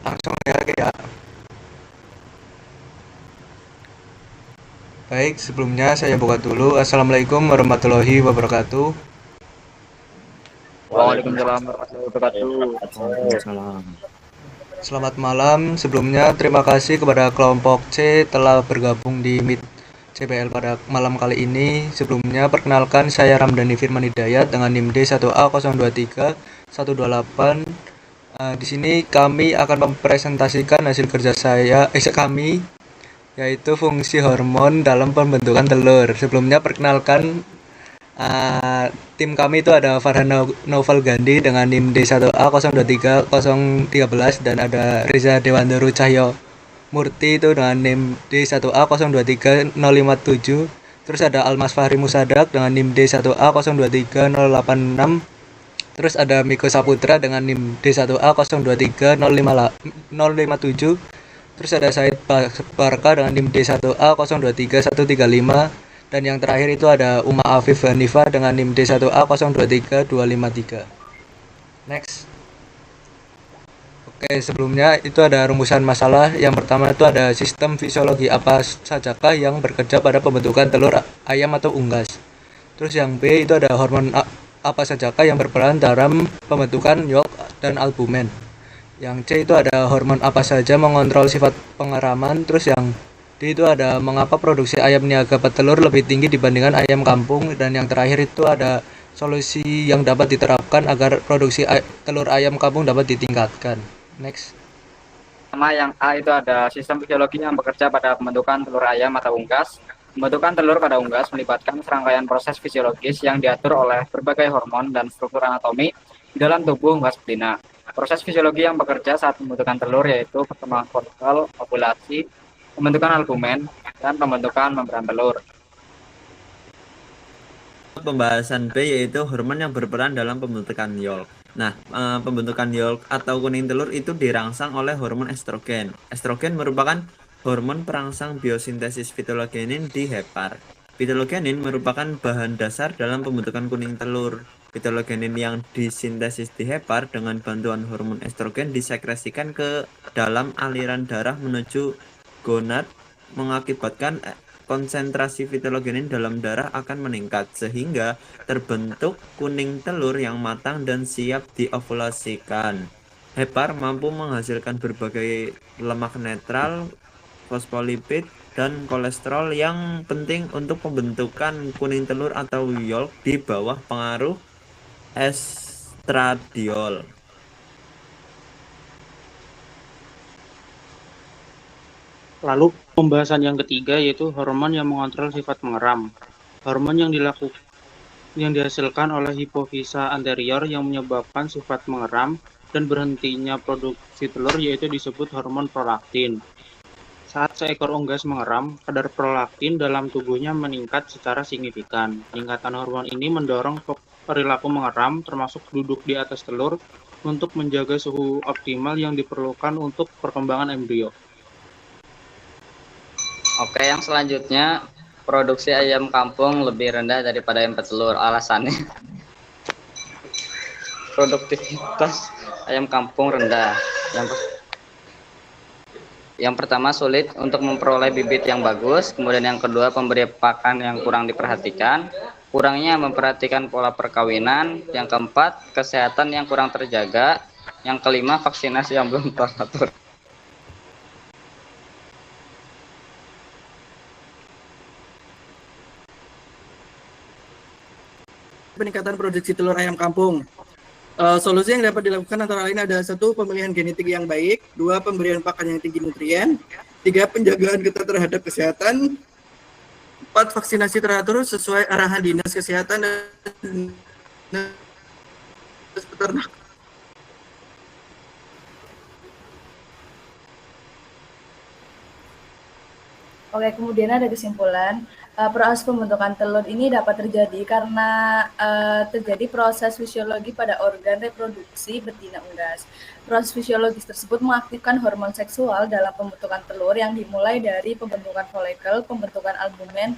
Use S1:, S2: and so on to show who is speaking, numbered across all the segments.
S1: Langsung ya, oke ya. Baik, sebelumnya saya buka dulu. Assalamualaikum warahmatullahi wabarakatuh.
S2: Waalaikumsalam warahmatullahi wabarakatuh.
S3: Waalaikumsalam.
S1: Selamat malam. Sebelumnya terima kasih kepada kelompok C telah bergabung di Meet CPL pada malam kali ini. Sebelumnya perkenalkan saya Ramdhani Firman Hidayat dengan NIM D1A023-128. Di sini kami akan mempresentasikan hasil kerja kami, yaitu fungsi hormon dalam pembentukan telur. Sebelumnya perkenalkan, tim kami itu ada Farhan Novel Gandhi dengan NIM D1A023013 dan ada Reza Dewandoro Cahyo Murti itu dengan NIM D1A023057. Terus ada Almas Fahri Musadak dengan NIM D1A023086. Terus ada Miko Saputra dengan NIM D1A023057. Terus ada Said Barka dengan NIM D1A023135. Dan yang terakhir itu ada Uma Afif Hanifa dengan NIM D1A023253. Next. Oke, sebelumnya itu ada rumusan masalah. Yang pertama itu ada sistem fisiologi apa sajakah yang bekerja pada pembentukan telur ayam atau unggas. Terus yang B itu ada hormon apa sajakah yang berperan dalam pembentukan yolk dan albumen. Yang C itu ada hormon apa saja mengontrol sifat pengeraman. Terus yang D itu ada mengapa produksi ayam niaga petelur lebih tinggi dibandingkan ayam kampung. Dan yang terakhir itu ada solusi yang dapat diterapkan agar produksi telur ayam kampung dapat ditingkatkan. Next.
S2: Pertama yang A itu ada sistem fisiologi yang bekerja pada pembentukan telur ayam atau unggas. Pembentukan telur pada unggas melibatkan serangkaian proses fisiologis yang diatur oleh berbagai hormon dan struktur anatomi di dalam tubuh unggas betina. Proses fisiologi yang bekerja saat pembentukan telur yaitu perkembangan folikel, ovulasi, pembentukan albumen, dan pembentukan membran telur.
S3: Pembahasan B yaitu hormon yang berperan dalam pembentukan yolk. Nah, pembentukan yolk atau kuning telur itu dirangsang oleh hormon estrogen. Estrogen merupakan hormon perangsang biosintesis fitologenin di hepar. Fitologenin merupakan bahan dasar dalam pembentukan kuning telur. Fitologenin yang disintesis di hepar dengan bantuan hormon estrogen disekresikan ke dalam aliran darah menuju gonad, mengakibatkan konsentrasi fitologenin dalam darah akan meningkat sehingga terbentuk kuning telur yang matang dan siap diovulasikan. Hepar mampu menghasilkan berbagai lemak netral, fosfolipid, dan kolesterol yang penting untuk pembentukan kuning telur atau yolk di bawah pengaruh estradiol.
S4: Lalu pembahasan yang ketiga yaitu hormon yang mengontrol sifat mengeram. Hormon yang dihasilkan oleh hipofisa anterior yang menyebabkan sifat mengeram dan berhentinya produksi telur yaitu disebut hormon prolaktin. Saat seekor unggas mengeram, kadar prolaktin dalam tubuhnya meningkat secara signifikan. Peningkatan hormon ini mendorong perilaku mengeram termasuk duduk di atas telur untuk menjaga suhu optimal yang diperlukan untuk perkembangan embrio.
S5: Oke, yang selanjutnya produksi ayam kampung lebih rendah daripada ayam petelur. Alasannya produktivitas ayam kampung rendah. Yang pertama sulit untuk memperoleh bibit yang bagus, kemudian yang kedua pemberi pakan yang kurang diperhatikan, kurangnya memperhatikan pola perkawinan, yang keempat kesehatan yang kurang terjaga, yang kelima vaksinasi yang belum teratur.
S6: Peningkatan produksi telur ayam kampung. Solusi yang dapat dilakukan antara lain ada 1. Pemilihan genetik yang baik, 2. Pemberian pakan yang tinggi nutrien, 3. Penjagaan ketat terhadap kesehatan, 4. Vaksinasi teratur sesuai arahan dinas kesehatan dan dinas peternak.
S7: Oke, kemudian ada kesimpulan. Proses pembentukan telur ini dapat terjadi karena terjadi proses fisiologi pada organ reproduksi betina unggas. Proses fisiologis tersebut mengaktifkan hormon seksual dalam pembentukan telur yang dimulai dari pembentukan folikel, pembentukan albumen,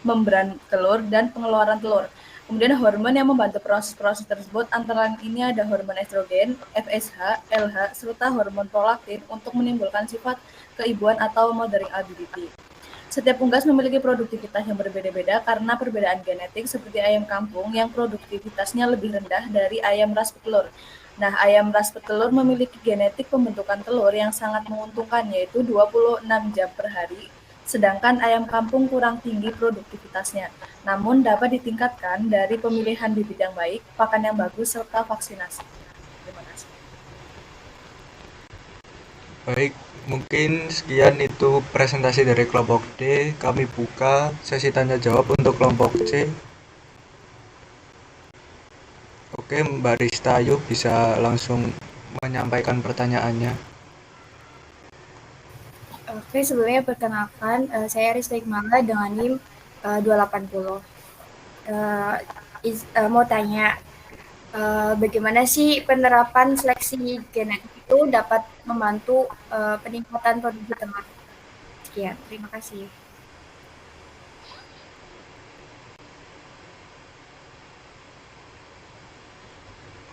S7: membran telur, dan pengeluaran telur. Kemudian hormon yang membantu proses-proses tersebut antara lain ini ada hormon estrogen, FSH, LH, serta hormon prolaktin untuk menimbulkan sifat keibuan atau mothering ability. Setiap unggas memiliki produktivitas yang berbeda-beda karena perbedaan genetik seperti ayam kampung yang produktivitasnya lebih rendah dari ayam ras petelur. Nah, ayam ras petelur memiliki genetik pembentukan telur yang sangat menguntungkan yaitu 26 jam per hari, sedangkan ayam kampung kurang tinggi produktivitasnya. Namun dapat ditingkatkan dari pemilihan bibit yang baik, pakan yang bagus, serta vaksinasi. Terima kasih.
S1: Baik, mungkin sekian itu presentasi dari kelompok D. Kami buka sesi tanya jawab untuk kelompok C. Oke, Mbak Rista, yuk bisa langsung menyampaikan pertanyaannya.
S8: Oke, sebelumnya perkenalkan, saya Rista Iqmala dengan NIM 280. Mau tanya, bagaimana sih penerapan seleksi genetik itu dapat membantu peningkatan produksi telur? Sekian, terima kasih.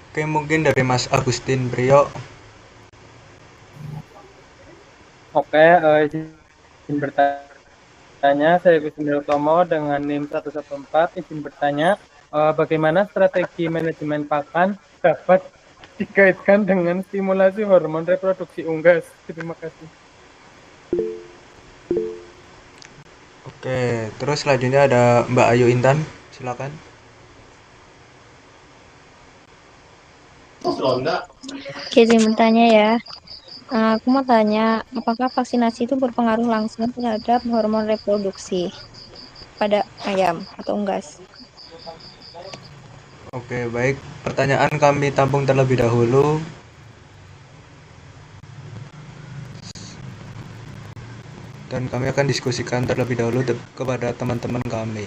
S1: Oke, mungkin dari Mas Agustin Priyo.
S9: Oke, izin bertanya, saya Agustin Utomo dengan NIM 114, izin bertanya, bagaimana strategi manajemen pakan dapat dikaitkan dengan stimulasi hormon reproduksi unggas? Terima kasih.
S1: Oke, terus selanjutnya ada Mbak Ayu Intan, silakan.
S10: Oke, izin bertanya ya. Aku mau tanya, apakah vaksinasi itu berpengaruh langsung terhadap hormon reproduksi pada ayam atau unggas?
S1: Oke, baik. Pertanyaan kami tampung terlebih dahulu. Dan kami akan diskusikan terlebih dahulu kepada teman-teman kami.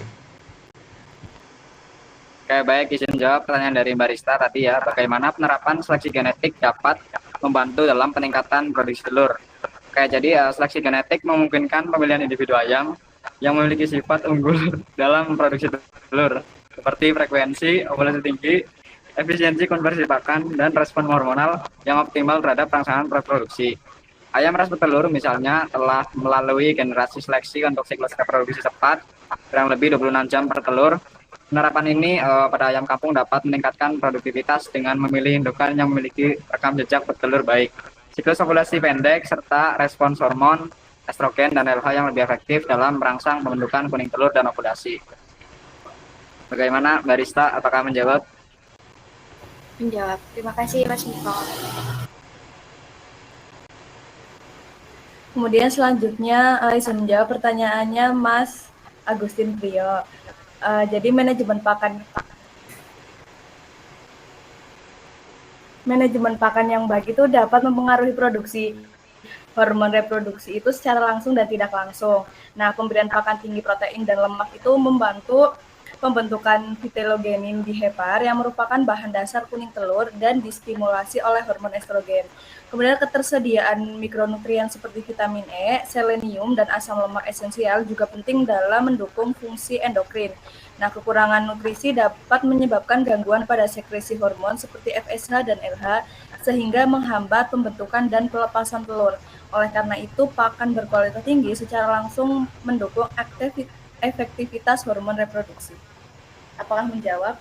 S2: Oke, baik, izin jawab pertanyaan dari Mbak Rista tadi ya, bagaimana penerapan seleksi genetik dapat membantu dalam peningkatan produksi telur. Oke, jadi seleksi genetik memungkinkan pemilihan individu ayam yang memiliki sifat unggul dalam produksi telur, seperti frekuensi, ovulasi tinggi, efisiensi konversi pakan, dan respon hormonal yang optimal terhadap rangsangan reproduksi. Ayam ras petelur misalnya telah melalui generasi seleksi untuk siklus reproduksi cepat, kurang lebih 26 jam per telur. Penerapan ini pada ayam kampung dapat meningkatkan produktivitas dengan memilih indukan yang memiliki rekam jejak bertelur baik, siklus ovulasi pendek, serta respons hormon, estrogen, dan LH yang lebih efektif dalam merangsang pembentukan kuning telur dan ovulasi. Bagaimana Mbak Rista, apakah menjawab?
S8: Menjawab. Terima kasih Mas Niko.
S7: Kemudian selanjutnya izin menjawab pertanyaannya Mas Agustin Priyo. Jadi manajemen pakan yang baik itu dapat mempengaruhi produksi hormon reproduksi itu secara langsung dan tidak langsung. Nah, pemberian pakan tinggi protein dan lemak itu membantu pembentukan pitelogenin di hepar yang merupakan bahan dasar kuning telur dan distimulasi oleh hormon estrogen. Kemudian ketersediaan mikronutrien seperti vitamin E, selenium, dan asam lemak esensial juga penting dalam mendukung fungsi endokrin. Nah, kekurangan nutrisi dapat menyebabkan gangguan pada sekresi hormon seperti FSH dan LH, sehingga menghambat pembentukan dan pelepasan telur. Oleh karena itu, pakan berkualitas tinggi secara langsung mendukung efektivitas hormon reproduksi. Apakah menjawab?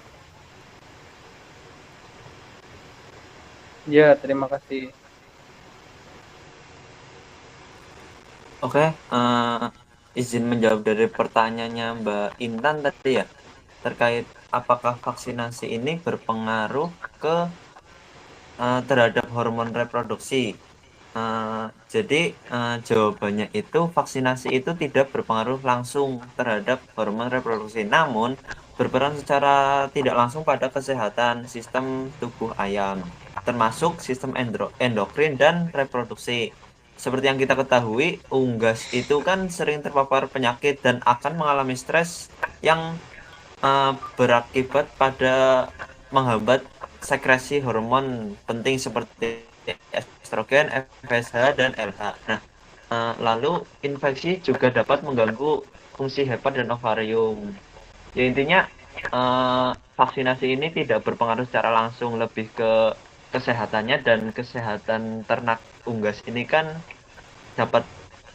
S9: Ya, terima kasih.
S3: Oke, izin menjawab dari pertanyaannya Mbak Intan tadi ya, terkait apakah vaksinasi ini berpengaruh ke terhadap hormon reproduksi. Jadi jawabannya itu vaksinasi itu tidak berpengaruh langsung terhadap hormon reproduksi, namun berperan secara tidak langsung pada kesehatan sistem tubuh ayam, termasuk sistem endokrin dan reproduksi. Seperti yang kita ketahui, unggas itu kan sering terpapar penyakit dan akan mengalami stres yang berakibat pada menghambat sekresi hormon penting seperti estrogen, FSH, dan LH. Nah, lalu infeksi juga dapat mengganggu fungsi hepat dan ovarium. Ya intinya vaksinasi ini tidak berpengaruh secara langsung, lebih ke kesehatannya, dan kesehatan ternak unggas ini kan dapat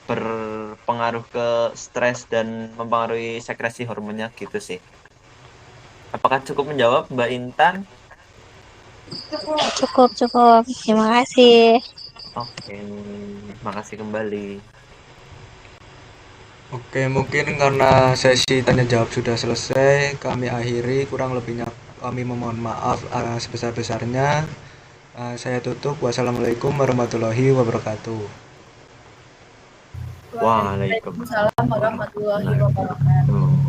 S3: berpengaruh ke stres dan mempengaruhi sekresi hormonnya gitu sih. Apakah cukup menjawab, Mbak Intan?
S10: Cukup, cukup. Terima kasih.
S3: Oke, makasih kembali.
S1: Oke, mungkin karena sesi tanya jawab sudah selesai, kami akhiri. Kurang lebihnya kami memohon maaf sebesar-besarnya. Saya tutup. Wassalamualaikum warahmatullahi wabarakatuh.
S3: Waalaikumsalam
S7: Waalaikumsalam warahmatullahi wabarakatuh.